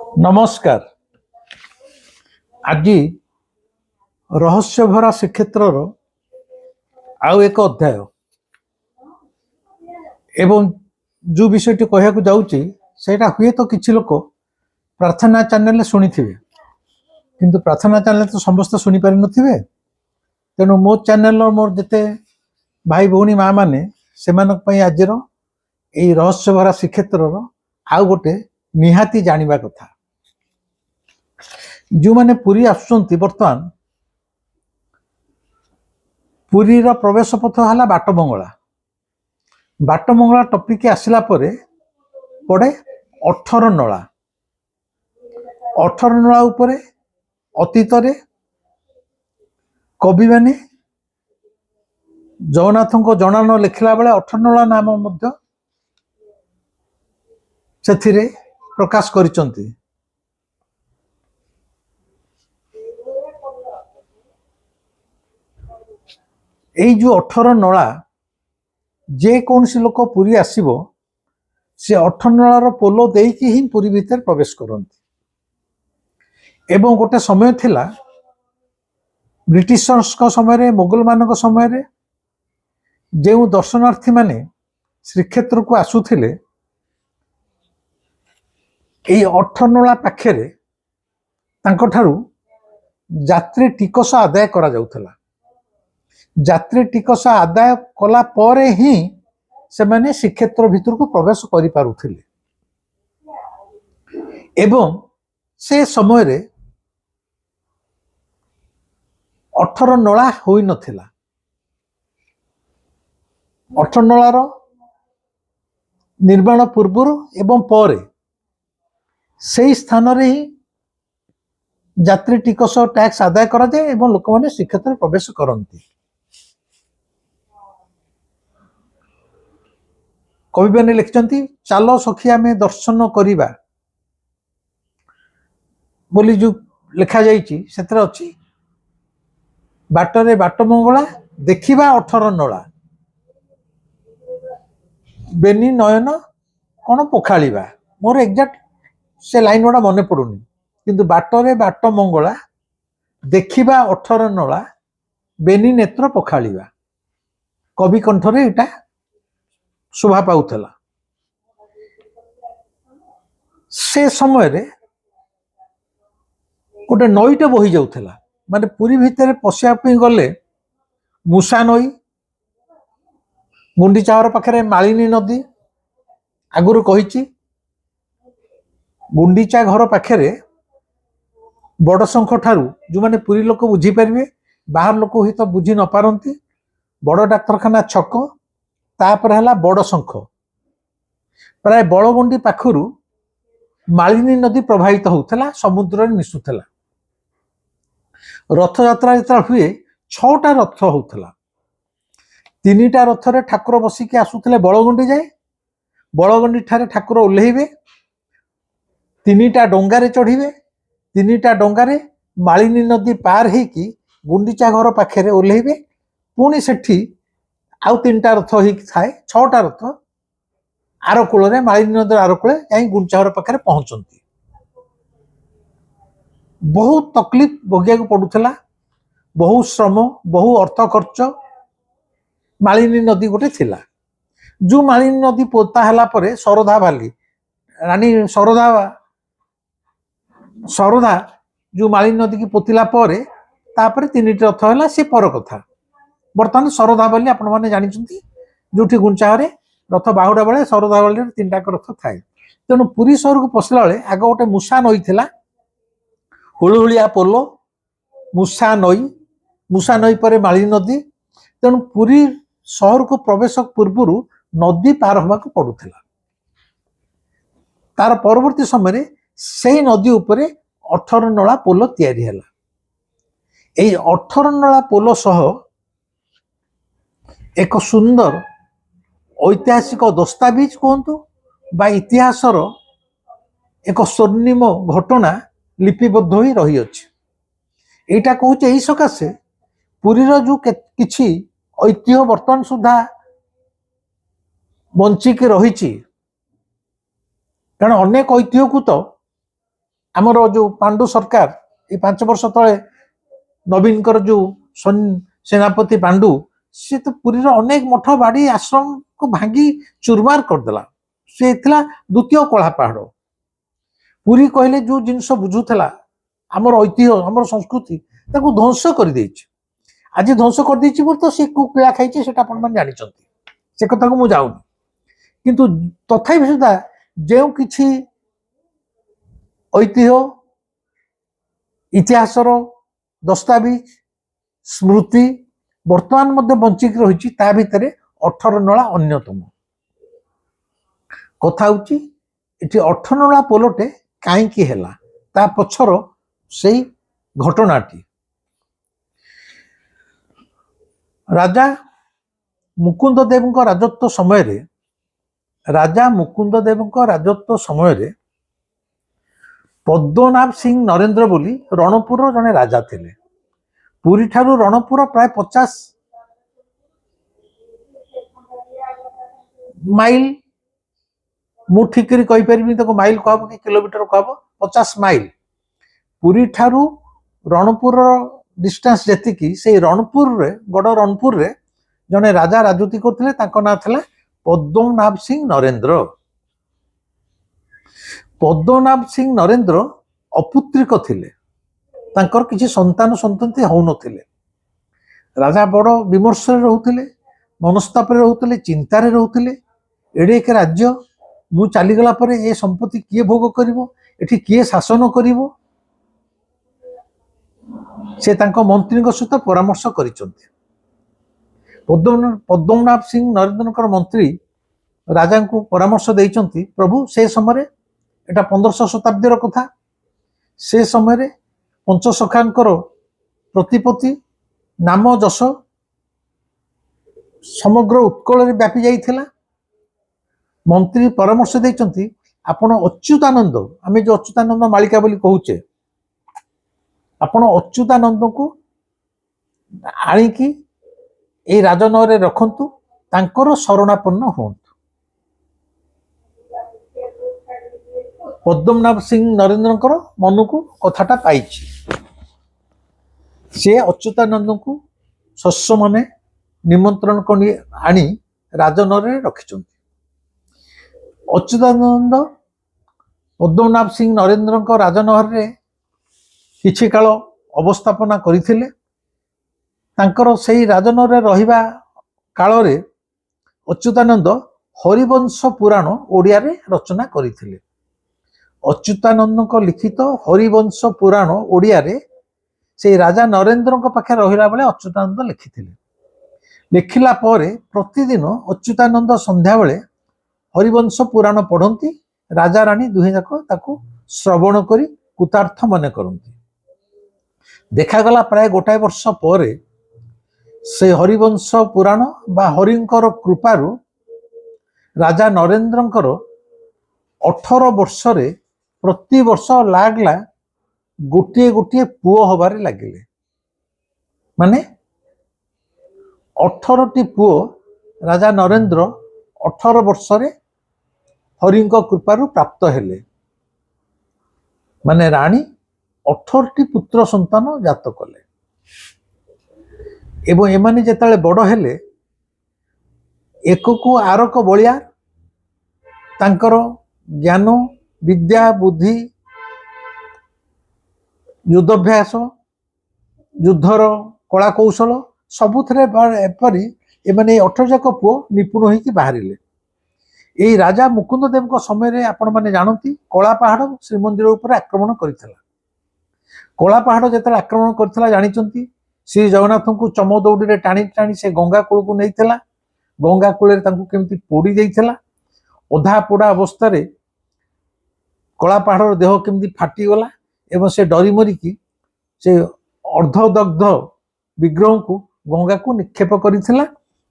नमस्कार। आज रहस्यभरा श्रीक्षेत्र आउ एक अध्याय एवं जो विषयटी कहवाक जाऊँगी सेटा हुए तो किसी लोक प्रार्थना चैनल शुणी थे किंतु प्रार्थना चैनल तो समस्त शुणी पारि नथिबे। तेणु मो चैनल मोर जिते भाई भौणी माँ मैंने से आज यही रहस्यभरा श्रीक्षेत्र आउ गोटे निहाती जानिबा कथा। जो मैंने पुरी आसुचंती बर्तमान पुरी रो प्रवेश पथ है बाटमंगला। बाटमंगला टपिक आसला परे पड़े 18 नला। 18 नला उपरे अतीत कवि माने जगन्नाथ को जनान लिखला बेले 18 नला नाम मध्य सेथिरे प्रकाश करिसंती। एई जो 18 नला जे कौन सी लोक पुरी आसीबो से 18 नलार पोलो देकी ही पुरी भीतर प्रवेश करती। एवं गोटे समय थिला ब्रिटिशर्स को समय मोगल मान समय जो दर्शनार्थी माने श्रीक्षेत्र को आसुथिले 18 नला पाखरे तांको यात्री टिकस आदाय करा जाउथला। यात्री टिकस आदाय कला परे ही से माने श्रीक्षेत्र भीतर को प्रवेश करि पारुथिले। एवं से समय रे 18 नला होई नथिला। 18 नलार निर्माण पूर्व एवं परे से स्थान रे ही यात्री टिकस टैक्स आदाय करा जाए एवं लोक माने श्रीक्षेत्र प्रवेश करती। कवि मैंने लिखिं चाल सखी आमे दर्शन करिबा बोली जो लिखा जाइछि सेतरे अछि बाटरे बाटमंगला देखिबा 18 नला बेनी नयन कौन पोखालिबा। मोर एग्जैक्ट से लाइन गुड़ा मन पड़ुनी किंतु बाटरे बाटमंगला देखिबा 18 नला बेनी नेत्र पोखालिबा कवि कंठरे एटा शोभा पाउथला। से समय रे गोटे नईटे बही जाउथला माने पुरी भितर पशिया पे गले मूसा नई गुंडीचाहर पाखरे मालिनी नदी आगुरु कहिछि। गुंडीचा घर पाखरे बड़ शंख ठारू जो माने पुरी लोक बुझी पारिबे बाहर लोक ही तो बुझी न पारंती बड़ डाक्तरखाना छक तापर है बड़ शंख प्राय बड़गुंडी पाखरु मालिनी नदी प्रभावित होता समुद्र में मिशुला। रथ यात्रा जो हुए 6टा रथ होता 3टा रथरे ठाकुर बसिक आसुले बड़गुंडी जाए बड़गुंडी ठारे ठाकुर ओह्लैबे 3टा डंगारे चढ़े 3टा डंगारे मालिनी नदी पार होगी गुंडीचा घर पाखे ओह्लैबे पुणी सेठी आउ 3टा रथ ही थाए 6टा रथ आर कूल मालिनी नदी आर कूल जा गुंडीचा घर पाखे पहुंचती। बहुत तकलीफ भोगिया पड़ूला बहु श्रम बहु अर्थ खर्च। मालिनी नदी गोटे थिला जो मालिनी नदी पोता है परे शरधा बाली रानी शरधा जो मालिनी नदी की पोतिला परे तापर 3टी रथ है सी पर कथा। बर्तमान शरधा बाली आपण मैंने जानते जो गुंचारे रथ बाहुड़ा बेले शरधा बाली 3टा रथ थाए। तेणु पुरी सहर को पशिला बेले आग गोटे मूसा नई थिला हुलहुलिया पोलो मूसा नई पर मालिनी नदी। तेणु पुरी सहर को प्रवेश पूर्व नदी पार होगा पड़ूला। तार परवर्ती समय से नदी उपरे 18 नला पोल तैयारी है। 18 नला पोल सह एक सुंदर ऐतिहासिक दस्तावेज कहतु बा इतिहासर एक स्वर्णिम घटना लिपिबद्ध हो रही अछि। एटा कहूँ यही सकाशे पुरीर जो किछि ऐतिह्य वर्तमान सुधा बंचिक रही कारण अनेक ऐतिह्य को तो ଆମର ଯୋଉ ପାଣ୍ଡୁ ସରକାର ଏଇ 5 ବର୍ଷ ତଳେ ନବୀନଙ୍କର ଯୋଉ ସେନାପତି ପାଣ୍ଡୁ, ସେ ତ ପୁରୀର ଅନେକ ମଠ ବାଡି ଆଶ୍ରମକୁ ଭାଙ୍ଗି ଚୁରମାର କରିଦେଲା। ସେ ଥିଲା ଦ୍ୱିତୀୟ କଳା ପାହାଡ଼। ପୁରୀ କହିଲେ ଯୋଉ ଜିନିଷ ବୁଝୁଥିଲା ଆମର ଐତିହ୍ୟ ଆମର ସଂସ୍କୃତି ତାକୁ ଧ୍ୱଂସ କରିଦେଇଛି। ଆଜି ଧ୍ୱଂସ କରିଦେଇଛି ବୋଲି ତ ସେ କୁକିଳା ଖାଇଛି ସେଟା ଆପଣମାନେ ଜାଣିଛନ୍ତି, ସେ କଥାକୁ ମୁଁ ଯାଉନି। କିନ୍ତୁ ତଥାପି ସୁଦ୍ଧା ଯେଉଁ କିଛି ଐତିହ୍ୟ ଇତିହାସର ଦସ୍ତାବିଜ ସ୍ମୃତି ବର୍ତ୍ତମାନ ମଧ୍ୟ ବଞ୍ଚିକି ରହିଛି, ତା ଭିତରେ 18 ନଳା ଅନ୍ୟତମ। କଥା ହଉଛି ଏଠି 18 ନଳା ପୋଲଟେ କାହିଁକି ହେଲା, ତା ପଛର ସେଇ ଘଟଣାଟି। ରାଜା ମୁକୁନ୍ଦ ଦେବଙ୍କ ରାଜତ୍ୱ ସମୟରେ ପଦ୍ମନାଭ ସିଂ ନରେନ୍ଦ୍ର ବୋଲି ରଣପୁରର ଜଣେ ରାଜା ଥିଲେ। ପୁରୀ ଠାରୁ ରଣପୁର ପ୍ରାୟ 50 ମାଇଲ, ମୁଁ ଠିକ କରି କହିପାରିବିନି ତାକୁ ମାଇଲ କୁହବ କି କିଲୋମିଟର କୁହବ, 50 ମାଇଲ। ପୁରୀ ଠାରୁ ରଣପୁରର ଡିଷ୍ଟାନ୍ସ ଯେତିକି, ସେଇ ରଣପୁରରେ ଗଡ଼ ରଣପୁରରେ ଜଣେ ରାଜା ରାଜୁତି କରୁଥିଲେ, ତାଙ୍କ ନାଁ ଥିଲା ପଦ୍ମନାଭ ସିଂ ନରେନ୍ଦ୍ର। ପଦ୍ମନାଭ ସିଂ ନରେନ୍ଦ୍ର ଅପୁତ୍ରିକ ଥିଲେ, ତାଙ୍କର କିଛି ସନ୍ତାନ ସନ୍ତତି ହଉନଥିଲେ। ରାଜା ବଡ଼ ବିମର୍ଶରେ ରହୁଥିଲେ, ମନସ୍ତାପରେ ରହୁଥିଲେ, ଚିନ୍ତାରେ ରହୁଥିଲେ। ଏଡ଼େ ଏକ ରାଜ୍ୟ, ମୁଁ ଚାଲିଗଲା ପରେ ଏ ସମ୍ପତ୍ତି କିଏ ଭୋଗ କରିବ, ଏଠି କିଏ ଶାସନ କରିବ? ସେ ତାଙ୍କ ମନ୍ତ୍ରୀଙ୍କ ସହିତ ପରାମର୍ଶ କରିଛନ୍ତି। ପଦ୍ମନାଭ ସିଂ ନରେନ୍ଦ୍ରଙ୍କର ମନ୍ତ୍ରୀ ରାଜାଙ୍କୁ ପରାମର୍ଶ ଦେଇଛନ୍ତି, ପ୍ରଭୁ ସେ ସମୟରେ ଏଟା 1500 ଶତାବ୍ଦୀର କଥା, ସେ ସମୟରେ ପଞ୍ଚସଖାଙ୍କର ପ୍ରତିପତ୍ତି ନାମ ଯଶ ସମଗ୍ର ଉତ୍କଳରେ ବ୍ୟାପି ଯାଇଥିଲା। ମନ୍ତ୍ରୀ ପରାମର୍ଶ ଦେଇଛନ୍ତି ଆପଣ ଅଚ୍ୟୁତାନନ୍ଦ, ଆମେ ଯୋଉ ଅଚ୍ୟୁତାନନ୍ଦ ମାଳିକା ବୋଲି କହୁଛେ, ଆପଣ ଅଚ୍ୟୁତାନନ୍ଦଙ୍କୁ ଆଣିକି ଏଇ ରାଜନଗରରେ ରଖନ୍ତୁ, ତାଙ୍କର ଶରଣାପନ୍ନ ହୁଅନ୍ତୁ। ପଦ୍ମନାଭ ସିଂ ନରେନ୍ଦ୍ରଙ୍କର ମନକୁ କଥାଟା ପାଇଛି। ସେ ଅଚ୍ୟୁତାନନ୍ଦଙ୍କୁ ଶସ୍ୟମାନେ ନିମନ୍ତ୍ରଣ କରି ଆଣି ରାଜନଗରରେ ରଖିଛନ୍ତି। ଅଚ୍ୟୁତାନନ୍ଦ ପଦ୍ମନାଭ ସିଂ ନରେନ୍ଦ୍ରଙ୍କ ରାଜନଗରରେ କିଛି କାଳ ଅବସ୍ଥାପନା କରିଥିଲେ। ତାଙ୍କର ସେଇ ରାଜନଗରରେ ରହିବା କାଳରେ ଅଚ୍ୟୁତାନନ୍ଦ ହରିବଂଶ ପୁରାଣ ଓଡ଼ିଆରେ ରଚନା କରିଥିଲେ। ଅଚ୍ୟୁତାନନ୍ଦଙ୍କ ଲିଖିତ ହରିବଂଶ ପୁରାଣ ଓଡ଼ିଆରେ ସେଇ ରାଜା ନରେନ୍ଦ୍ରଙ୍କ ପାଖରେ ରହିଲା ବେଳେ ଅଚ୍ୟୁତାନନ୍ଦ ଲେଖିଥିଲେ। ଲେଖିଲା ପରେ ପ୍ରତିଦିନ ଅଚ୍ୟୁତାନନ୍ଦ ସନ୍ଧ୍ୟାବେଳେ ହରିବଂଶ ପୁରାଣ ପଢ଼ନ୍ତି, ରାଜା ରାଣୀ ଦୁହେଁ ଯାକ ତାକୁ ଶ୍ରବଣ କରି କୃତାର୍ଥ ମନେ କରନ୍ତି। ଦେଖାଗଲା ପ୍ରାୟ 1 ବର୍ଷ ପରେ ସେ ହରିବଂଶ ପୁରାଣ ବା ହରିଙ୍କର କୃପାରୁ ରାଜା ନରେନ୍ଦ୍ରଙ୍କର 18 ବର୍ଷରେ ପ୍ରତିବର୍ଷ ଲାଗଲା ଗୋଟିଏ ଗୋଟିଏ ପୁଅ ହବାରେ ଲାଗିଲେ। ମାନେ 18ଟି ପୁଅ ରାଜା ନରେନ୍ଦ୍ର 18 ବର୍ଷରେ ହରିଙ୍କ କୃପାରୁ ପ୍ରାପ୍ତ ହେଲେ। ମାନେ ରାଣୀ 18ଟି ପୁତ୍ର ସନ୍ତାନ ଜାତ କଲେ। ଏବଂ ଏମାନେ ଯେତେବେଳେ ବଡ଼ ହେଲେ, ଏକକୁ ଆରକ ବଳିଆ ତାଙ୍କର ଜ୍ଞାନ ବିଦ୍ୟା ବୁଦ୍ଧି ଯୁଦ୍ଧାଭ୍ୟାସ ଯୁଦ୍ଧର କଳା କୌଶଳ ସବୁଥିରେ ଏପରି ଏମାନେ 18 ଯାକ ପୁଅ ନିପୁଣ ହେଇକି ବାହାରିଲେ। ଏଇ ରାଜା ମୁକୁନ୍ଦ ଦେବଙ୍କ ସମୟରେ ଆପଣମାନେ ଜାଣନ୍ତି କଳା ପାହାଡ଼ ଶ୍ରୀମନ୍ଦିର ଉପରେ ଆକ୍ରମଣ କରିଥିଲା। କଳା ପାହାଡ଼ ଯେତେବେଳେ ଆକ୍ରମଣ କରିଥିଲା ଜାଣିଛନ୍ତି, ଶ୍ରୀ ଜଗନ୍ନାଥଙ୍କୁ ଚମଦଉଡ଼ିରେ ଟାଣି ଟାଣି ସେ ଗଙ୍ଗା କୂଳକୁ ନେଇଥିଲା। ଗଙ୍ଗା କୂଳରେ ତାଙ୍କୁ କେମିତି ପୋଡ଼ି ଦେଇଥିଲା। ଅଧା ପୋଡ଼ା ଅବସ୍ଥାରେ କଳା ପାହାଡ଼ର ଦେହ କେମିତି ଫାଟିଗଲା ଏବଂ ସେ ଡରି ମରିକି ସେ ଅର୍ଦ୍ଧଦଗ୍ଧ ବିଗ୍ରହକୁ ଗଙ୍ଗାକୁ ନିକ୍ଷେପ କରିଥିଲା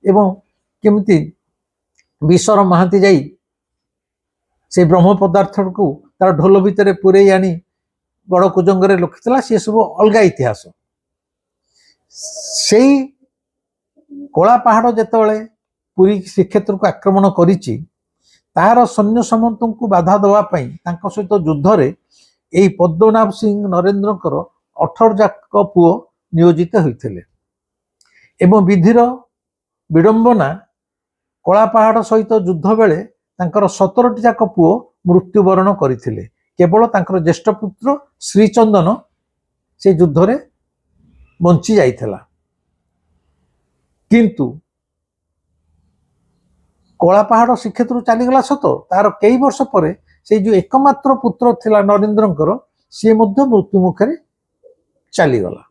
ଏବଂ କେମିତି ବିଶ୍ୱର ମହାନ୍ତି ଯାଇ ସେ ବ୍ରହ୍ମ ପଦାର୍ଥକୁ ତାର ଢୋଲ ଭିତରେ ପୁରେଇ ଆଣି ବଡ଼ କୁଜଙ୍ଗରେ ରଖିଥିଲା। ସେ ସବୁ ଅଲଗା ଇତିହାସ। ସେଇ କଳା ପାହାଡ଼ ଯେତେବେଳେ ପୁରୀ ଶ୍ରୀକ୍ଷେତ୍ରକୁ ଆକ୍ରମଣ କରିଛି, ତାହାର ସୈନ୍ୟ ସାମନ୍ତଙ୍କୁ ବାଧା ଦେବା ପାଇଁ ତାଙ୍କ ସହିତ ଯୁଦ୍ଧରେ এই ପଦ୍ମନାଭ ସିଂ ନରେନ୍ଦ୍ରଙ୍କର 18 ଯାକ ପୁଅ ନିୟୋଜିତ ହୋଇଥିଲେ ଏବଂ ବିଧିର ବିଡ଼ମ୍ବନା କଳାପାହାଡ଼ ସହିତ ଯୁଦ୍ଧ ବେଳେ ତାଙ୍କର 17ଟି ଯାକ ପୁଅ ମୃତ୍ୟୁବରଣ କରିଥିଲେ। କେବଳ ତାଙ୍କର ଜ୍ୟେଷ୍ଠ ପୁତ୍ର ଶ୍ରୀଚନ୍ଦନ ସେ ଯୁଦ୍ଧରେ ବଞ୍ଚି ଯାଇଥିଲା। କିନ୍ତୁ କଳାପାହାଡ଼ ଶ୍ରୀକ୍ଷେତ୍ରରୁ ଚାଲିଗଲା ସତ, ତାର କେଇ ବର୍ଷ ପରେ ସେଇ ଯୋଉ ଏକମାତ୍ର ପୁତ୍ର ଥିଲା ନରେନ୍ଦ୍ରଙ୍କର ସିଏ ମଧ୍ୟ ମୃତ୍ୟୁ ମୁଖରେ ଚାଲିଗଲା।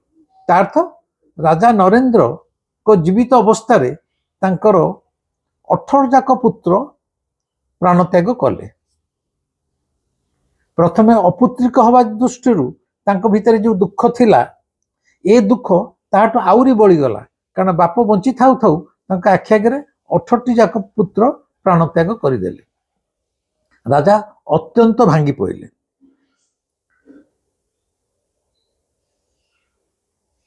ତା ଅର୍ଥ ରାଜା ନରେନ୍ଦ୍ରଙ୍କ ଜୀବିତ ଅବସ୍ଥାରେ ତାଙ୍କର 18 ଯାକ ପୁତ୍ର ପ୍ରାଣତ୍ୟାଗ କଲେ। ପ୍ରଥମେ ଅପୁତ୍ରିକ ହେବା ଦୃଷ୍ଟିରୁ ତାଙ୍କ ଭିତରେ ଯୋଉ ଦୁଃଖ ଥିଲା, ଏ ଦୁଃଖ ତାଠୁ ଆହୁରି ବଳିଗଲା, କାରଣ ବାପ ବଞ୍ଚି ଥାଉ ଥାଉ ତାଙ୍କ ଆଖି ଆଗରେ 18ଟି ଯାକ ପୁତ୍ର ପ୍ରାଣତ୍ୟାଗ କରିଦେଲେ। ରାଜା ଅତ୍ୟନ୍ତ ଭାଙ୍ଗି ପଡ଼ିଲେ।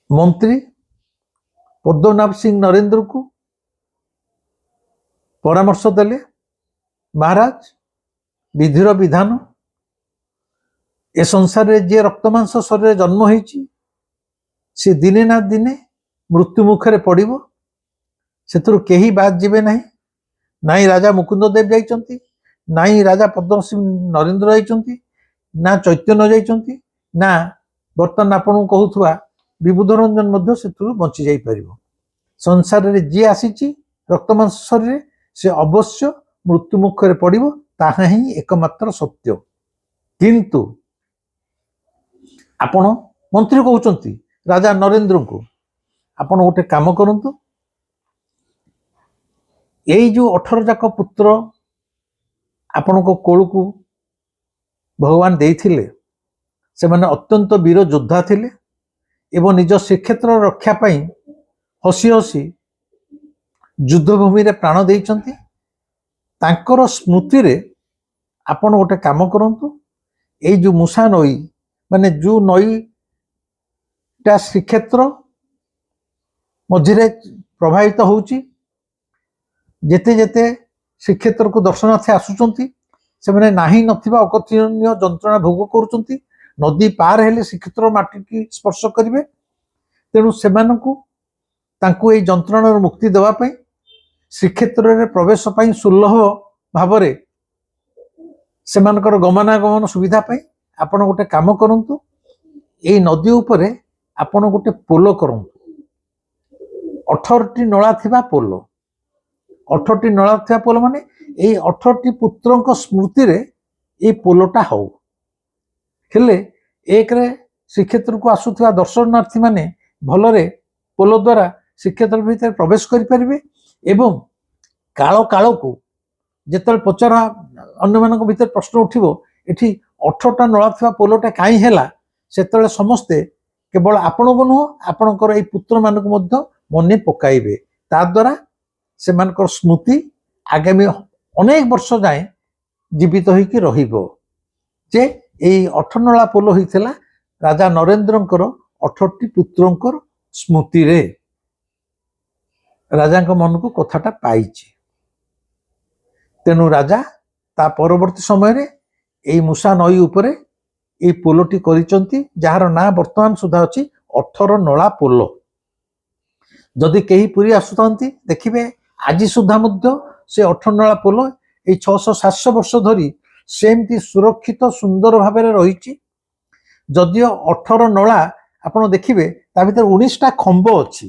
ମନ୍ତ୍ରୀ ପଦ୍ମନାଭ ସିଂ ନରେନ୍ଦ୍ରକୁ ପରାମର୍ଶ ଦେଲେ, ମହାରାଜ ବିଧିର ବିଧାନ, ଏ ସଂସାରରେ ଯିଏ ରକ୍ତମାଂସ ଶରୀରରେ ଜନ୍ମ ହେଇଛି ସେ ଦିନେ ନା ଦିନେ ମୃତ୍ୟୁ ମୁଖରେ ପଡ଼ିବ, ସେଥିରୁ କେହି ବାଦ ଯିବେ ନାହିଁ। ନାଇଁ ରାଜା ମୁକୁନ୍ଦ ଦେବ ଯାଇଛନ୍ତି, ନାଇଁ ରାଜା ପଦ୍ମ ସିଂ ନରେନ୍ଦ୍ର ଯାଇଛନ୍ତି, ନା ଚୈତନ୍ୟ ଯାଇଛନ୍ତି, ନା ବର୍ତ୍ତମାନ ଆପଣଙ୍କୁ କହୁଥିବା ବିବୁଧ ରଞ୍ଜନ ମଧ୍ୟ ସେଥିରୁ ବଞ୍ଚି ଯାଇପାରିବ। ସଂସାରରେ ଯିଏ ଆସିଛି ରକ୍ତମାଂସ ଶରୀରରେ ସେ ଅବଶ୍ୟ ମୃତ୍ୟୁ ମୁଖରେ ପଡ଼ିବ, ତାହା ହିଁ ଏକମାତ୍ର ସତ୍ୟ। କିନ୍ତୁ ଆପଣ ମନ୍ତ୍ରୀ କହୁଛନ୍ତି ରାଜା ନରେନ୍ଦ୍ରଙ୍କୁ, ଆପଣ ଗୋଟେ କାମ କରନ୍ତୁ, ଏଇ ଯୋଉ 18 ଯାକ ପୁତ୍ର ଆପଣଙ୍କ କୋଳକୁ ଭଗବାନ ଦେଇଥିଲେ ସେମାନେ ଅତ୍ୟନ୍ତ ବୀର ଯୋଦ୍ଧା ଥିଲେ ଏବଂ ନିଜ ଶ୍ରୀକ୍ଷେତ୍ର ରକ୍ଷା ପାଇଁ ହସି ହସି ଯୁଦ୍ଧଭୂମିରେ ପ୍ରାଣ ଦେଇଛନ୍ତି। ତାଙ୍କର ସ୍ମୃତିରେ ଆପଣ ଗୋଟେ କାମ କରନ୍ତୁ, ଏଇ ଯୋଉ ମୁଷା ନଈ, ମାନେ ଯୋଉ ନଈଟା ଶ୍ରୀକ୍ଷେତ୍ର ମଝିରେ ପ୍ରବାହିତ ହଉଛି, ଯେତେ ଯେତେ ଶ୍ରୀକ୍ଷେତ୍ରକୁ ଦର୍ଶନାର୍ଥୀ ଆସୁଛନ୍ତି ସେମାନେ ନାହିଁ ନଥିବା ଅକଥନୀୟ ଯନ୍ତ୍ରଣା ଭୋଗ କରୁଛନ୍ତି। ନଦୀ ପାର ହେଲେ ଶ୍ରୀକ୍ଷେତ୍ର ମାଟିକି ସ୍ପର୍ଶ କରିବେ, ତେଣୁ ସେମାନଙ୍କୁ ତାଙ୍କୁ ଏଇ ଯନ୍ତ୍ରଣାର ମୁକ୍ତି ଦେବା ପାଇଁ ଶ୍ରୀକ୍ଷେତ୍ରରେ ପ୍ରବେଶ ପାଇଁ ସୁଲଭ ଭାବରେ ସେମାନଙ୍କର ଗମନାଗମନ ସୁବିଧା ପାଇଁ ଆପଣ ଗୋଟେ କାମ କରନ୍ତୁ, ଏଇ ନଦୀ ଉପରେ ଆପଣ ଗୋଟେ ପୋଲ କରନ୍ତୁ, 18ଟି ନଳା ଥିବା ପୋଲ। 18ଟି ନଳା ଥିବା ପୋଲ ମାନେ ଏଇ 18ଟି ପୁତ୍ରଙ୍କ ସ୍ମୃତିରେ ଏଇ ପୋଲଟା ହଉ। ହେଲେ ଏକରେ ଶ୍ରୀକ୍ଷେତ୍ରକୁ ଆସୁଥିବା ଦର୍ଶନାର୍ଥୀ ମାନେ ଭଲରେ ପୋଲ ଦ୍ୱାରା ଶ୍ରୀକ୍ଷେତ୍ର ଭିତରେ ପ୍ରବେଶ କରିପାରିବେ ଏବଂ କାଳ କାଳକୁ ଯେତେବେଳେ ପଚାର ଅନ୍ୟମାନଙ୍କ ଭିତରେ ପ୍ରଶ୍ନ ଉଠିବ ଏଠି 18ଟା ନଳା ଥିବା ପୋଲଟା କାହିଁ ହେଲା, ସେତେବେଳେ ସମସ୍ତେ କେବଳ ଆପଣଙ୍କୁ ନୁହଁ ଆପଣଙ୍କର ଏଇ ପୁତ୍ରମାନଙ୍କୁ ମଧ୍ୟ ମନେ ପକାଇବେ। ତା ଦ୍ୱାରା ସେମାନଙ୍କର ସ୍ମୃତି ଆଗାମୀ ଅନେକ ବର୍ଷ ଯାଏଁ ଜୀବିତ ହେଇକି ରହିବ ଯେ ଏଇ 18 ନଳା ପୋଲ ହେଇଥିଲା ରାଜା ନରେନ୍ଦ୍ରଙ୍କର 18ଟି ପୁତ୍ରଙ୍କର ସ୍ମୃତିରେ। ରାଜାଙ୍କ ମନକୁ କଥାଟା ପାଇଛି, ତେଣୁ ରାଜା ତା ପରବର୍ତ୍ତୀ ସମୟରେ ଏଇ ମୁଷା ନଈ ଉପରେ ଏଇ ପୋଲଟି କରିଛନ୍ତି, ଯାହାର ନାଁ ବର୍ତ୍ତମାନ ସୁଦ୍ଧା ଅଛି 18 ନଳା ପୋଲ। ଯଦି କେହି ପୁରୀ ଆସୁଥାନ୍ତି ଦେଖିବେ ଆଜି ସୁଦ୍ଧା ମଧ୍ୟ ସେ 18 ନଳା ପୋଲ ଏଇ 600-700 ବର୍ଷ ଧରି ସେମିତି ସୁରକ୍ଷିତ ସୁନ୍ଦର ଭାବରେ ରହିଛି। ଯଦିଓ 18 ନଳା ଆପଣ ଦେଖିବେ ତା ଭିତରେ 19ଟା ଖମ୍ବ ଅଛି।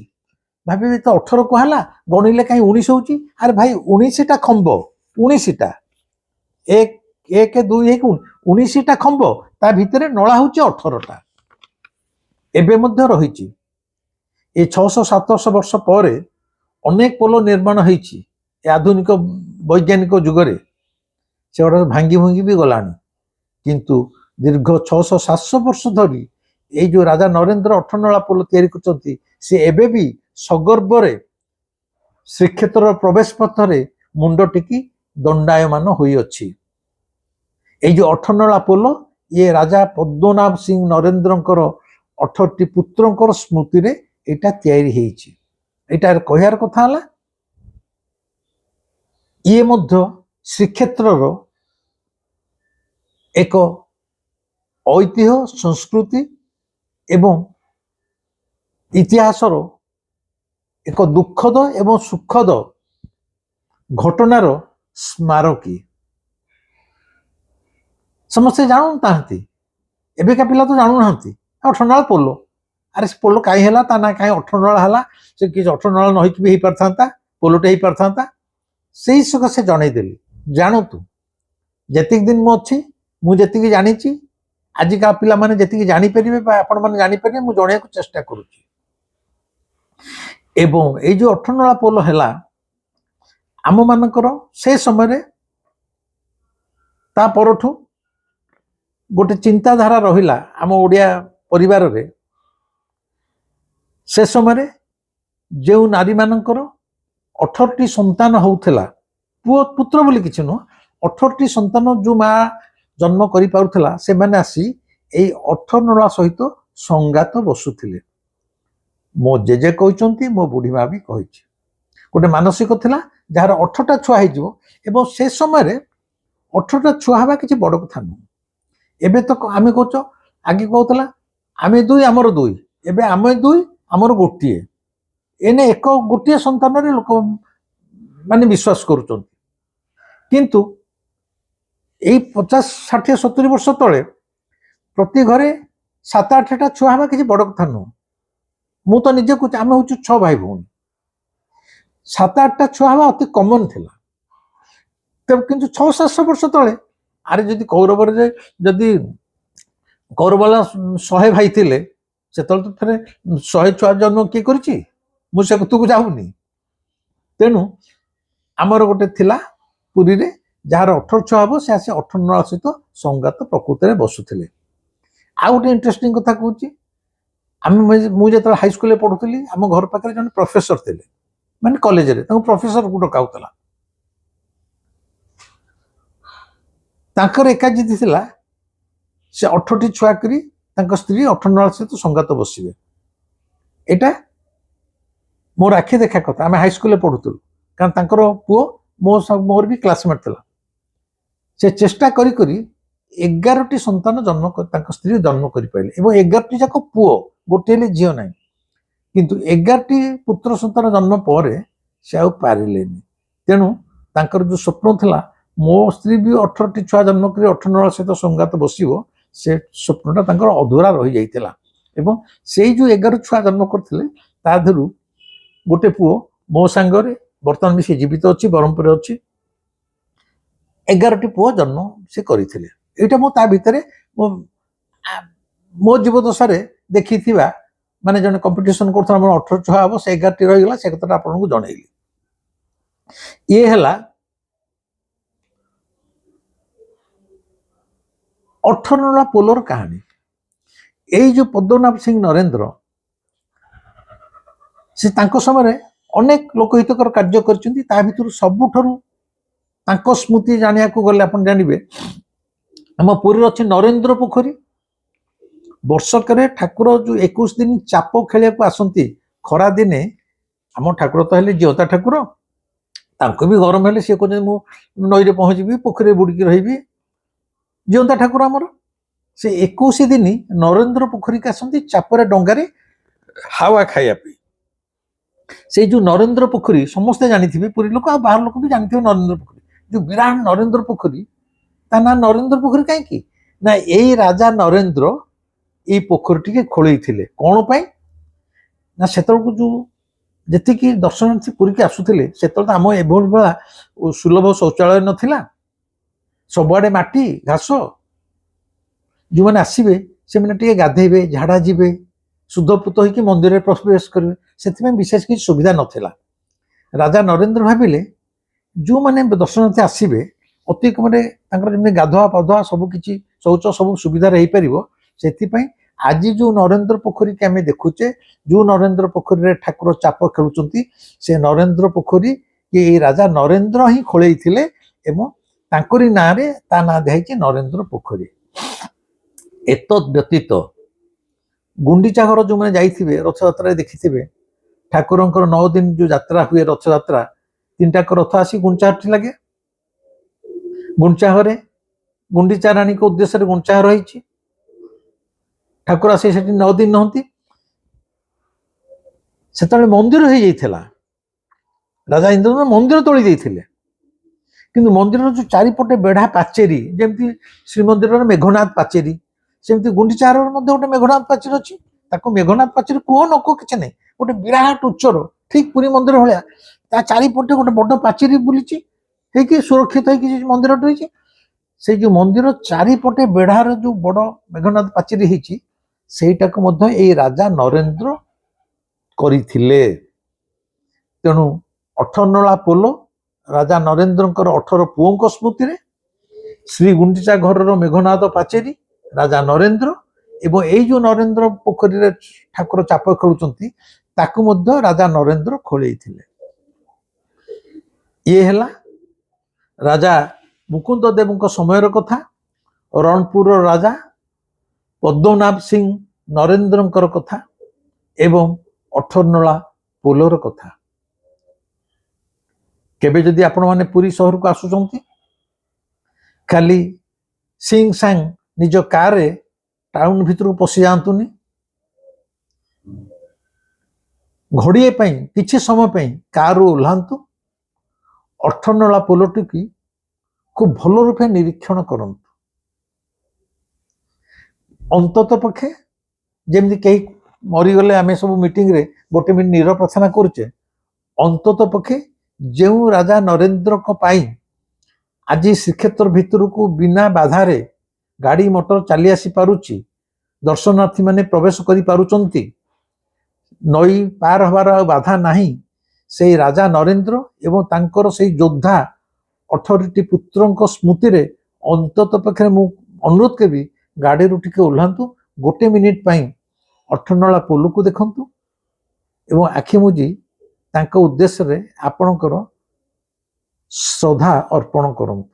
ଭାବିବେ ତ 18 କୁହାହେଲା, ଗଣିଲେ କାହିଁ 19 ହଉଛି? ଆରେ ଭାଇ 19ଟା ଖମ୍ବ, 19ଟା 1 2 19ଟା ଖମ୍ବ, ତା ଭିତରେ ନଳା ହଉଛି 18ଟା। ଏବେ ମଧ୍ୟ ରହିଛି। ଏ 600-700 ବର୍ଷ ପରେ ଅନେକ ପୋଲ ନିର୍ମାଣ ହେଇଛି ଏ ଆଧୁନିକ ବୈଜ୍ଞାନିକ ଯୁଗରେ, ସେଗୁଡ଼ା ଭାଙ୍ଗି ଭୁଙ୍ଗି ବି ଗଲାଣି। କିନ୍ତୁ ଦୀର୍ଘ 600-700 ବର୍ଷ ଧରି ଏଇ ଯୋଉ ରାଜା ନରେନ୍ଦ୍ର 18 ନଳା ପୋଲ ତିଆରି କରିଛନ୍ତି, ସେ ଏବେ ବି ସଗର୍ବରେ ଶ୍ରୀକ୍ଷେତ୍ରର ପ୍ରବେଶ ପଥରେ ମୁଣ୍ଡ ଟେକି ଦଣ୍ଡାୟମାନ ହୋଇଅଛି। ଏଇ ଯୋଉ 18 ନଳା ପୋଲ ଇଏ ରାଜା ପଦ୍ମନାଭ ସିଂ ନରେନ୍ଦ୍ରଙ୍କର 18ଟି ପୁତ୍ରଙ୍କର ସ୍ମୃତିରେ ଏଇଟା ତିଆରି ହେଇଛି। ଏଇଟାର କହିବାର କଥା ହେଲା ଇଏ ମଧ୍ୟ ଶ୍ରୀକ୍ଷେତ୍ରର ଏକ ଐତିହ୍ୟ ସଂସ୍କୃତି ଏବଂ ଇତିହାସର ଏକ ଦୁଃଖଦ ଏବଂ ସୁଖଦ ଘଟଣାର ସ୍ମାରକୀ। ସମସ୍ତେ ଜାଣୁନାହାନ୍ତି, ଏବେକା ପିଲା ତ ଜାଣୁନାହାନ୍ତି। ଅଠରନଳା ପୋଲ, ଆରେ ସେ ପୋଲ କାହିଁ ହେଲା, ତା ନା କାହିଁ ଅଠରନଳା ହେଲା, ସେ କିଛି ଅଠରନଳା ନ ହେଇକି ବି ହେଇପାରିଥାନ୍ତା, ପୋଲଟେ ହେଇପାରିଥାନ୍ତା। ସେଇ ସକାଶେ ଜଣେଇଦେଲି, ଜାଣନ୍ତୁ ଯେତିକି ଦିନ ମୁଁ ଅଛି, ମୁଁ ଯେତିକି ଜାଣିଛି, ଆଜିକା ପିଲାମାନେ ଯେତିକି ଜାଣିପାରିବେ ବା ଆପଣମାନେ ଜାଣିପାରିବେ, ମୁଁ ଜଣେଇବାକୁ ଚେଷ୍ଟା କରୁଛି। ଏବଂ ଏଇ ଯୋଉ ଅଠରନଳା ପୋଲ ହେଲା, ଆମ ମାନଙ୍କର ସେ ସମୟରେ ତା ପରଠୁ ଗୋଟେ ଚିନ୍ତାଧାରା ରହିଲା ଆମ ଓଡ଼ିଆ ପରିବାରରେ। ସେ ସମୟରେ ଯେଉଁ ନାରୀମାନଙ୍କର 18ଟି ସନ୍ତାନ ହଉଥିଲା, ପୁଅ ପୁତ୍ର ବୋଲି କିଛି ନୁହଁ, 18ଟି ସନ୍ତାନ ଯୋଉ ମା ଜନ୍ମ କରିପାରୁଥିଲା, ସେମାନେ ଆସି ଏଇ ଅଠରନଳା ସହିତ ସଂଗାତ ବସୁଥିଲେ। ମୋ ଜେଜେ କହିଛନ୍ତି, ମୋ ବୁଢୀ ମା ବି କହିଛି, ଗୋଟେ ମାନସିକ ଥିଲା ଯାହାର 18ଟା ଛୁଆ ହେଇଯିବ। ଏବଂ ସେ ସମୟରେ 18ଟା ଛୁଆ ହେବା କିଛି ବଡ କଥା ନୁହଁ। ଏବେ ତ ଆମେ କହୁଛ, ଆগে କହୁଥିଲା ଆମେ ଦୁଇ ଆମର ଦୁଇ, ଏବେ ଆମେ ଦୁଇ ଆମର ଗୋଟିଏ। ଏନେ ଗୋଟିଏ ସନ୍ତାନରେ ଲୋକ ମାନେ ବିଶ୍ୱାସ କରୁଛନ୍ତି। କିନ୍ତୁ ଏଇ 50, 60, 70 ବର୍ଷ ତଳେ ପ୍ରତି ଘରେ 7-8ଟା ଛୁଆ ହେବା କିଛି ବଡ କଥା ନୁହଁ। ମୁଁ ତ ନିଜେ କହୁଛି, ଆମେ ହଉଛୁ 6 ଭାଇ ଭଉଣୀ, 7-8ଟା ଛୁଆ ହେବା ଅତି କମନ ଥିଲା। କିନ୍ତୁ 600-700 ବର୍ଷ ତଳେ, ଆରେ ଯଦି କୌରବରେ ଯଦି କୌରବଲା 100 ଭାଇ ଥିଲେ, ସେତେବେଳେ ତ ଥରେ 100 ଛୁଆ ଜନ୍ମ କିଏ କରିଛି? ମୁଁ ସେ କଥାକୁ ଯାଉନି। ତେଣୁ ଆମର ଗୋଟେ ଥିଲା ପୁରୀରେ, ଯାହାର 18 ଛୁଆ ହବ ସେ ଆସି ଅଠରନଳା ସହିତ ସଂଗାତ ପ୍ରକୃତରେ ବସୁଥିଲେ। ଆଉ ଗୋଟେ ଇଣ୍ଟରେଷ୍ଟିଂ କଥା କହୁଛି, ମୁଁ ଯେତେବେଳେ ହାଇସ୍କୁଲରେ ପଢୁଥିଲି, ଆମ ଘର ପାଖରେ ଜଣେ ପ୍ରଫେସର ଥିଲେ, ମାନେ କଲେଜରେ ତାଙ୍କୁ ପ୍ରଫେସରକୁ ଡକାଉଥିଲା। ତାଙ୍କର ଏକାଜିତି ଥିଲା, ସେ 18ଟି ଛୁଆ କରି ତାଙ୍କ ସ୍ତ୍ରୀ ଅଠରନଳା ସହିତ ସଂଗାତ ବସିବେ। ଏଇଟା ମୋର ଆଖି ଦେଖା କଥା। ଆମେ ହାଇସ୍କୁଲରେ ପଢୁଥିଲୁ, କାରଣ ତାଙ୍କର ପୁଅ ମୋର ବି କ୍ଲାସମେଟ୍ ଥିଲା। ସେ ଚେଷ୍ଟା କରି କରି 11ଟି ସନ୍ତାନ ତାଙ୍କ ସ୍ତ୍ରୀ ଜନ୍ମ କରିପାରିଲେ, ଏବଂ 11ଟି ଯାକ ପୁଅ, ଗୋଟିଏ ହେଲେ ଝିଅ ନାହିଁ। କିନ୍ତୁ 11ଟି ପୁତ୍ର ସନ୍ତାନ ଜନ୍ମ ପରେ ସେ ଆଉ ପାରିଲେନି। ତେଣୁ ତାଙ୍କର ଯୋଉ ସ୍ୱପ୍ନ ଥିଲା, ମୋ ସ୍ତ୍ରୀ ବି 18ଟି ଛୁଆ ଜନ୍ମ କରି ଅଠରନଳା ସହିତ ସଂଗାତ ବସିବ, ସେ ସ୍ୱପ୍ନଟା ତାଙ୍କର ଅଧୁରା ରହିଯାଇଥିଲା। ଏବଂ ସେଇ ଯୋଉ 11 ଛୁଆ ଜନ୍ମ କରିଥିଲେ, ତା ଦେହରୁ ଗୋଟେ ପୁଅ ମୋ ସାଙ୍ଗରେ ବର୍ତ୍ତମାନ ବି ସେ ଜୀବିତ ଅଛି, ବ୍ରହ୍ମପୁରରେ ଅଛି। 11ଟି ପୁଅ ଜନ୍ମ ସେ କରିଥିଲେ। ଏଇଟା ମୁଁ ତା ଭିତରେ ମୋ ଜୀବଦଶାରେ ଦେଖିଥିବା, ମାନେ ଜଣେ କମ୍ପିଟିସନ କରୁଥିଲା, ମୋର 18 ଛୁଆ ହବ, ସେ 11ଟି ରହିଗଲା, ସେ କଥାଟା ଆପଣଙ୍କୁ ଜଣେଇଲି। ଇଏ ହେଲା ଅଠରନଳା ପୋଲର କାହାଣୀ। ଏଇ ଯୋଉ ପଦ୍ମନାଭ ସିଂ ନରେନ୍ଦ୍ର, ସେ ତାଙ୍କ ସମୟରେ ଅନେକ ଲୋକହିତକର କାର୍ଯ୍ୟ କରିଛନ୍ତି। ତା ଭିତରୁ ସବୁଠାରୁ ତାଙ୍କ ସ୍ମୃତି ଜାଣିବାକୁ ଗଲେ ଆପଣ ଜାଣିବେ, ଆମ ପୁରୀରେ ଅଛି ନରେନ୍ଦ୍ର ପୋଖରୀ। ବର୍ଷକରେ ଠାକୁର ଯୋଉ 21 ଦିନ ଚାପ ଖେଳିବାକୁ ଆସନ୍ତି ଖରା ଦିନେ, ଆମ ଠାକୁର ତ ହେଲେ ଜିଅନ୍ତା ଠାକୁର, ତାଙ୍କୁ ବି ଗରମ ହେଲେ ସିଏ କହୁଛନ୍ତି ମୁଁ ନଈରେ ପହଞ୍ଚିବି, ପୋଖରୀରେ ବୁଡ଼ିକି ରହିବି, ଜିଅନ୍ତା ଠାକୁର ଆମର। ସେ 21 ଦିନ ନରେନ୍ଦ୍ର ପୋଖରୀକି ଆସନ୍ତି ଚାପରେ ଡଙ୍ଗାରେ ହାୱା ଖାଇବା ପାଇଁ। ସେଇ ଯୋଉ ନରେନ୍ଦ୍ର ପୋଖରୀ ସମସ୍ତେ ଜାଣିଥିବେ, ପୁରୀ ଲୋକ ଆଉ ବାହାର ଲୋକ ବି ଜାଣିଥିବେ ନରେନ୍ଦ୍ର ପୋଖରୀ। ଯୋଉ ବିରାଟ ନରେନ୍ଦ୍ର ପୋଖରୀ, ତା ନାଁ ନରେନ୍ଦ୍ର ପୋଖରୀ କାହିଁକି ନା, ଏଇ ରାଜା ନରେନ୍ଦ୍ର ଏଇ ପୋଖରୀଟିକେ ଖୋଳେଇଥିଲେ। କଣ ପାଇଁ ନା, ସେତେବେଳକୁ ଯୋଉ ଯେତିକି ଦର୍ଶନାର୍ଥୀ ପୁରୀକି ଆସୁଥିଲେ, ସେତେବେଳେ ତ ଆମ ଏଭଳି ଭଳିଆ ସୁଲଭ ଶୌଚାଳୟ ନଥିଲା, ସବୁଆଡେ ମାଟି ଘାସ। ଯୋଉମାନେ ଆସିବେ ସେମାନେ ଟିକେ ଗାଧେଇବେ, ଝାଡା ଯିବେ, ଶୁଦ୍ଧପୂତ ହେଇକି ମନ୍ଦିରରେ ପ୍ରବେଶ କରିବେ, ସେଥିପାଇଁ ବିଶେଷ କିଛି ସୁବିଧା ନଥିଲା। ରାଜା ନରେନ୍ଦ୍ର ଭାବିଲେ ଯୋଉମାନେ ଦର୍ଶନାର୍ଥୀ ଆସିବେ, ଅତି କମରେ ତାଙ୍କର ଯେମିତି ଗାଧୁଆ ପାଧୁଆ ସବୁ କିଛି, ଶୌଚ ସବୁ ସୁବିଧାରେ ହେଇପାରିବ, ସେଥିପାଇଁ ଆଜି ଯୋଉ ନରେନ୍ଦ୍ର ପୋଖରୀକି ଆମେ ଦେଖୁଛେ, ଯୋଉ ନରେନ୍ଦ୍ର ପୋଖରୀରେ ଠାକୁର ଚାପ ଖେଳୁଛନ୍ତି, ସେ ନରେନ୍ଦ୍ର ପୋଖରୀ ଏଇ ରାଜା ନରେନ୍ଦ୍ର ହିଁ ଖୋଳେଇଥିଲେ। ଏବଂ ତାଙ୍କରି ନାଁରେ ତା ନାଁ ଦିଆଯାଇଛି ନରେନ୍ଦ୍ର ପୋଖରୀ। ଏତଦ୍ ବ୍ୟତୀତ ଗୁଣ୍ଡିଚା ଘର ଯୋଉମାନେ ଯାଇଥିବେ, ରଥଯାତ୍ରାରେ ଦେଖିଥିବେ, ଠାକୁରଙ୍କର 9 ଦିନ ଯୋଉ ଯାତ୍ରା ହୁଏ, ରଥଯାତ୍ରା, 3ଟା ରଥ ଆସି ଗୁଣ୍ଡିଚାଘରଠି ଲାଗେ। ଗୁଣ୍ଡିଚା ଘରେ ଗୁଣ୍ଡିଚା ରାଣୀଙ୍କ ଉଦ୍ଦେଶ୍ୟରେ ଗୁଣ୍ଡିଚା ଘର ହେଇଛି। ଠାକୁର ଆସି ସେଠି 9 ଦିନ ନହନ୍ତି। ସେତେବେଳେ ମନ୍ଦିର ହେଇଯାଇଥିଲା, ରାଜା ଇନ୍ଦ୍ରଦ୍ୟୁମ୍ନ ମନ୍ଦିର ତୋଳି ଦେଇଥିଲେ, କିନ୍ତୁ ମନ୍ଦିରର ଯୋଉ ଚାରିପଟେ ବେଢା ପାଚେରୀ, ଯେମିତି ଶ୍ରୀମନ୍ଦିରର ମେଘନାଥ ପାଚେରୀ, ସେମିତି ଗୁଣ୍ଡିଚାର ମଧ୍ୟ ଗୋଟେ ମେଘନାଥ ପାଚେରୀ ଅଛି। ତାକୁ ମେଘନାଥ ପାଚେରୀ କୁହ ନ କୁହ କିଛି ନାହିଁ, ଗୋଟେ ବିରାଟ ଉଚ୍ଚର, ଠିକ ପୁରୀ ମନ୍ଦିର ଭଳିଆ ତା ଚାରିପଟେ ଗୋଟେ ବଡ ପାଚେରୀ ବୁଲିଛି ହେଇକି ସୁରକ୍ଷିତ ହେଇକି ମନ୍ଦିରଟି ହେଇଛି। ସେଇ ଯୋଉ ମନ୍ଦିର ଚାରିପଟେ ବେଢାର ଯୋଉ ବଡ ମେଘନାଥ ପାଚେରୀ ହେଇଛି, ସେଇଟାକୁ ମଧ୍ୟ ଏଇ ରାଜା ନରେନ୍ଦ୍ର କରିଥିଲେ। ତେଣୁ 18 ନଳା ପୋଲ ରାଜା ନରେନ୍ଦ୍ରଙ୍କର 18 ପୁଅଙ୍କ ସ୍ମୃତିରେ, ଶ୍ରୀ ଗୁଣ୍ଡିଚା ଘରର ମେଘନାଥ ପାଚେରୀ ରାଜା ନରେନ୍ଦ୍ର, ଏବଂ ଏଇ ଯୋଉ ନରେନ୍ଦ୍ର ପୋଖରୀରେ ଠାକୁର ଚାପ ଖେଳୁଛନ୍ତି ତାକୁ ମଧ୍ୟ ରାଜା ନରେନ୍ଦ୍ର ଖୋଳେଇଥିଲେ। ଇଏ ହେଲା ରାଜା ମୁକୁନ୍ଦ ଦେବଙ୍କ ସମୟର କଥା, ରଣପୁରର ରାଜା ପଦ୍ମନାଭ ସିଂ ନରେନ୍ଦ୍ରଙ୍କର କଥା ଏବଂ 18 ନଳା ପୋଲର କଥା। କେବେ ଯଦି ଆପଣମାନେ ପୁରୀ ସହରକୁ ଆସୁଛନ୍ତି, ଖାଲି ସିଂ ସାଙ୍ଗ ନିଜ କାରରେ ଟାଉନ ଭିତରକୁ ପଶି ଯାଆନ୍ତୁନି। ଘଡ଼ିଏ ପାଇଁ, କିଛି ସମୟ ପାଇଁ କାରରୁ ଓହ୍ଲାନ୍ତୁ, 18 ନଳା ପୋଲଟିକି খুব ଭଲ ରୂପେ ନିରୀକ୍ଷଣ କରନ୍ତୁ। ଅନ୍ତତଃ ପକ୍ଷେ ଯେମିତି କେହି ମରିଗଲେ ଆମେ ସବୁ ମିଟିଂରେ 1 ମିନିଟ୍ ନିରବ ପ୍ରାର୍ଥନା କରୁଛେ, ଅନ୍ତତଃ ପକ୍ଷେ ଯେଉଁ ରାଜା ନରେନ୍ଦ୍ରଙ୍କ ପାଇଁ ଆଜି ଶ୍ରୀକ୍ଷେତ୍ର ଭିତରକୁ ବିନା ବାଧାରେ ଗାଡ଼ି ମଟର ଚାଲି ଆସି ପାରୁଛି, ଦର୍ଶନାର୍ଥୀ ମାନେ ପ୍ରବେଶ କରିପାରୁଛନ୍ତି, ନଈ ପାର ହେବାର ଆଉ ବାଧା ନାହିଁ, ସେଇ ରାଜା ନରେନ୍ଦ୍ର ଏବଂ ତାଙ୍କର ସେଇ ଯୋଦ୍ଧା 18ଟି ପୁତ୍ରଙ୍କ ସ୍ମୃତିରେ ଅନ୍ତତଃ ପକ୍ଷରେ ମୁଁ ଅନୁରୋଧ କରିବି, ଗାଡ଼ିରୁ ଟିକେ ଓହ୍ଲାନ୍ତୁ, 1 ମିନିଟ୍ ପାଇଁ 18 ନଳା ପୋଲକୁ ଦେଖନ୍ତୁ ଏବଂ ଆଖି ମୁଜି ତାଙ୍କ ଉଦ୍ଦେଶ୍ୟରେ ଆପଣଙ୍କର ଶ୍ରଦ୍ଧା ଅର୍ପଣ କରନ୍ତୁ।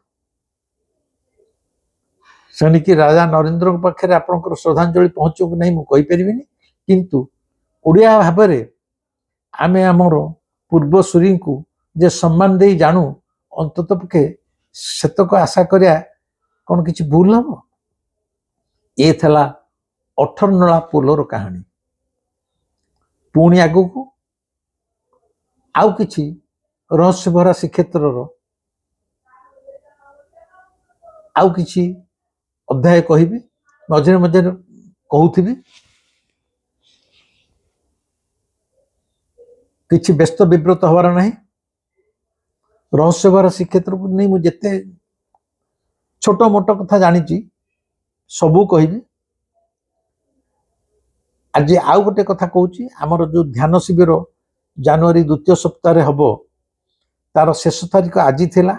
ସେଣିକି ରାଜା ନରେନ୍ଦ୍ରଙ୍କ ପାଖରେ ଆପଣଙ୍କର ଶ୍ରଦ୍ଧାଞ୍ଜଳି ପହଞ୍ଚିବ କି ନାହିଁ ମୁଁ କହିପାରିବିନି, କିନ୍ତୁ ଓଡ଼ିଆ ଭାବରେ ଆମେ ଆମର ପୂର୍ବସୂରୀଙ୍କୁ ଯେ ସମ୍ମାନ ଦେଇ ଜାଣୁ, ଅନ୍ତତଃ ପକ୍ଷେ ସେତକ ଆଶା କରିବା କ'ଣ କିଛି ଭୁଲ ହବ? ଏ ଥିଲା 18 ନଳା ପୋଲର କାହାଣୀ। ପୁଣି ଆଗକୁ ଆଉ କିଛି ରହସ୍ୟଭରା ଶ୍ରୀକ୍ଷେତ୍ରର ଆଉ କିଛି ଅଧ୍ୟାୟ କହିବି, ମଝିରେ ମଝିରେ କହୁଥିବି। କିଛି ବ୍ୟସ୍ତ ବିବ୍ରତ ହବାର ନାହିଁ। ରହସ୍ୟଭରା ଶ୍ରୀକ୍ଷେତ୍ରକୁ ନେଇ ମୁଁ ଯେତେ ଛୋଟ ମୋଟ କଥା ଜାଣିଛି ସବୁ କହିବି। ଆଜି ଆଉ ଗୋଟେ କଥା କହୁଛି, ଆମର ଯୋଉ ଧ୍ୟାନ ଶିବିର ଜାନୁଆରୀ 2ୟ ସପ୍ତାହରେ ହବ, ତାର ଶେଷ ତାରିଖ ଆଜି ଥିଲା,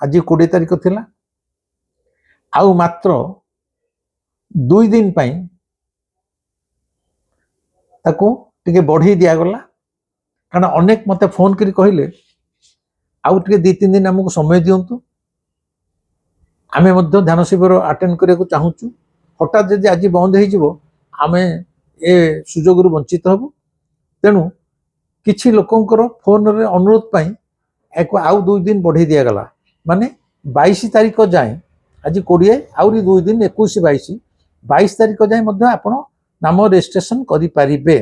ଆଜି 20 ତାରିଖ ଥିଲା। ଆଉ ମାତ୍ର 2 ଦିନ ପାଇଁ ତାକୁ ଟିକେ ବଢ଼େଇ ଦିଆଗଲା, କାରଣ ଅନେକ ମୋତେ ଫୋନ କରି କହିଲେ ଆଉ ଟିକେ 2-3 ଦିନ ଆମକୁ ସମୟ ଦିଅନ୍ତୁ, ଆମେ ମଧ୍ୟ ଧ୍ୟାନ ଶିବିର ଆଟେଣ୍ଡ କରିବାକୁ ଚାହୁଁଛୁ। ହଠାତ୍ ଯଦି ଆଜି ବନ୍ଦ ହେଇଯିବ ଆମେ ଏ ସୁଯୋଗରୁ ବଞ୍ଚିତ ହବୁ। ତେଣୁ କିଛି ଲୋକଙ୍କର ଫୋନରେ ଅନୁରୋଧ ପାଇଁ ୟାକୁ ଆଉ 2 ଦିନ ବଢ଼େଇ ଦିଆଗଲା, ମାନେ 22 ତାରିଖ ଯାଏଁ, ଆଜି 20, ଆହୁରି 2 ଦିନ 21, 22 ତାରିଖ ଯାଏଁ ମଧ୍ୟ ଆପଣ ନାମ ରେଜିଷ୍ଟ୍ରେସନ କରିପାରିବେ,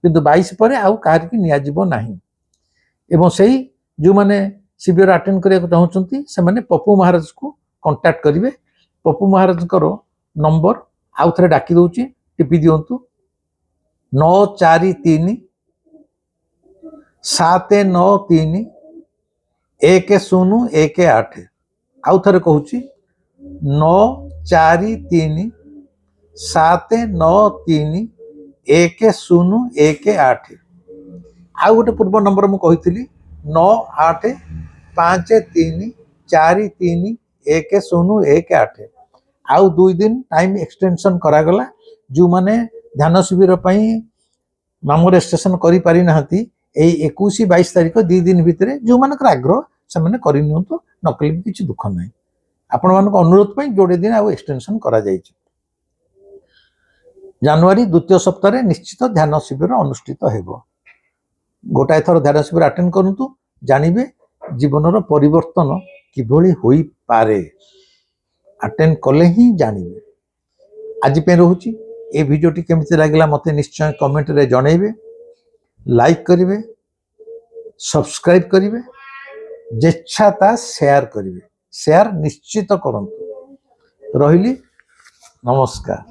କିନ୍ତୁ 22 ପରେ ଆଉ କାହାରିକି ନିଆଯିବ ନାହିଁ। ଏବଂ ସେଇ ଯେଉଁମାନେ ଶିବିର ଆଟେଣ୍ଡ କରିବାକୁ ଚାହୁଁଛନ୍ତି ସେମାନେ ପପୁ ମହାରାଜକୁ କଣ୍ଟାକ୍ଟ କରିବେ। ପପୁ ମହାରାଜଙ୍କର ନମ୍ବର ଆଉ ଥରେ ଡାକି ଦଉଛି, ଟିପି ଦିଅନ୍ତୁ, 943 793 1018। ଆଉ ଥରେ କହୁଛି, 943 793 1018। ଆଉ ଗୋଟେ ପୂର୍ବ ନମ୍ବର ମୁଁ କହିଥିଲି 9853431018। ଆଉ 2 ଦିନ ଟାଇମ ଏକ୍ସଟେନସନ କରାଗଲା। ଯେଉଁମାନେ ଧ୍ୟାନ ଶିବିର ପାଇଁ ନାମ ରେଜିଷ୍ଟ୍ରେସନ କରିପାରି ନାହାନ୍ତି, ଏଇ 21-22 ତାରିଖ 2 ଦିନ ଭିତରେ ଯେଉଁମାନଙ୍କର ଆଗ୍ରହ ସେମାନେ କରିନିଅନ୍ତୁ, ନକଲେ ବି କିଛି ଦୁଃଖ ନାହିଁ। ଆପଣମାନଙ୍କ ଅନୁରୋଧ ପାଇଁ ଯୋଡ଼େ ଦିନ ଆଉ ଏକ୍ସଟେନସନ କରାଯାଇଛି। ଜାନୁଆରୀ 2ୟ ସପ୍ତାହରେ ନିଶ୍ଚିତ ଧ୍ୟାନ ଶିବିର ଅନୁଷ୍ଠିତ ହେବ। ଗୋଟାଏ ଥର ଧ୍ୟାନ ଶିବିର ଆଟେଣ୍ଡ କରନ୍ତୁ, ଜାଣିବେ ଜୀବନର ପରିବର୍ତ୍ତନ କିଭଳି ହୋଇପାରେ। ଆଟେଣ୍ଡ କଲେ ହିଁ ଜାଣିବେ। ଆଜି ପାଇଁ ରହୁଛି, ए भिडियोटी केमिति लागला मते निश्चय कमेंट रे जणैबे, लाइक करिवे, सब्सक्राइब करिवे, जेच्छाता शेयर करिवे। शेयर निश्चित करंतु। रहिली, नमस्कार।